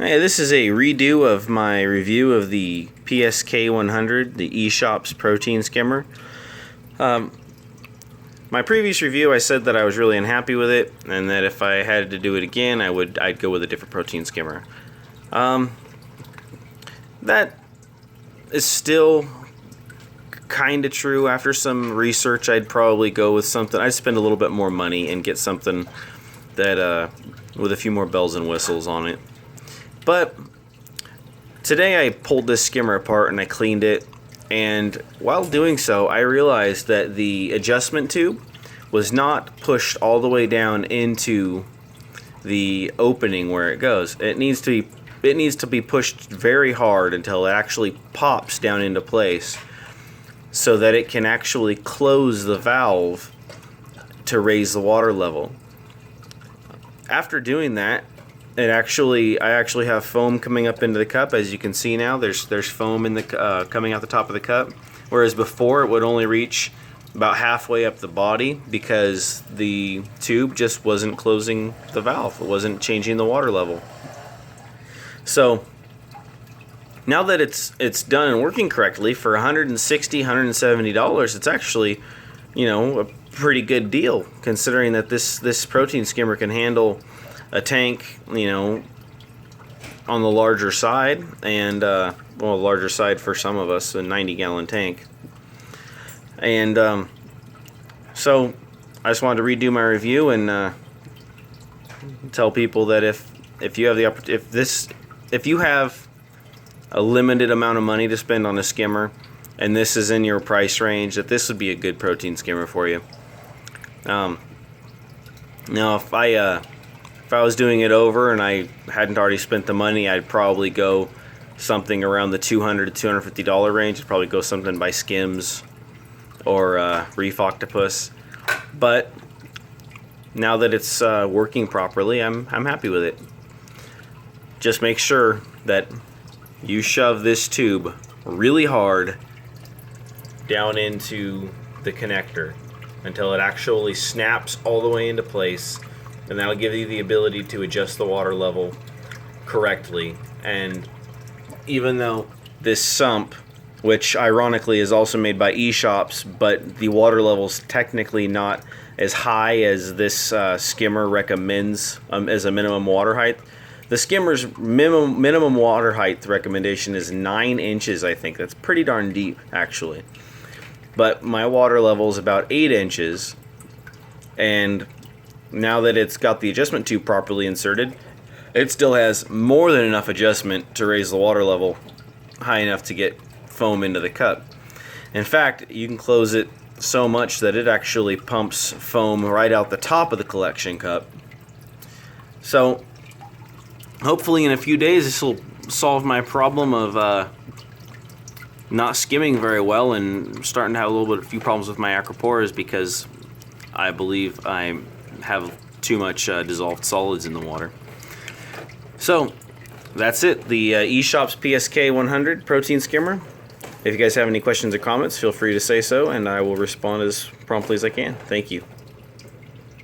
Hey, this is a redo of my review of the psk-100, the Eshopps protein skimmer. My previous review, I said that I was really unhappy with it, and that if I had to do it again, I'd go with a different protein skimmer. That is still kind of true. After some research, I'd probably go with something. I'd spend a little bit more money and get something that with a few more bells and whistles on it. But today I pulled this skimmer apart and I cleaned it, and while doing so I realized that the adjustment tube was not pushed all the way down into the opening where it goes. It needs to be pushed very hard until it actually pops down into place so that it can actually close the valve to raise the water level. After doing that, I actually have foam coming up into the cup. As you can see now, there's foam in the coming out the top of the cup, whereas before it would only reach about halfway up the body because the tube just wasn't closing the valve. It wasn't changing the water level. So now that it's done and working correctly for $160, $170, it's actually, a pretty good deal considering that this protein skimmer can handle a tank, on the larger side, and larger side for some of us, a 90-gallon tank. And so I just wanted to redo my review and tell people that if you have if you have a limited amount of money to spend on a skimmer and this is in your price range, that this would be a good protein skimmer for you. Now if I was doing it over and I hadn't already spent the money, I'd probably go something around the $200 to $250 range. I'd probably go something by Skims or Reef Octopus. But now that it's working properly, I'm happy with it. Just make sure that you shove this tube really hard down into the connector until it actually snaps all the way into place. And that'll give you the ability to adjust the water level correctly. And even though this sump, which ironically is also made by Eshopps, but the water level's technically not as high as this skimmer recommends as a minimum water height. The skimmer's minimum water height recommendation is 9 inches, I think. That's pretty darn deep, actually. But my water level is about 8 inches, and now that it's got the adjustment tube properly inserted, it still has more than enough adjustment to raise the water level high enough to get foam into the cup. In fact, you can close it so much that it actually pumps foam right out the top of the collection cup. So hopefully in a few days this will solve my problem of not skimming very well and starting to have a few problems with my acropores because I believe I have too much dissolved solids in the water. So that's it, the Eshopps psk-100 protein skimmer. If you guys have any questions or comments, feel free to say so and I will respond as promptly as I can. Thank you.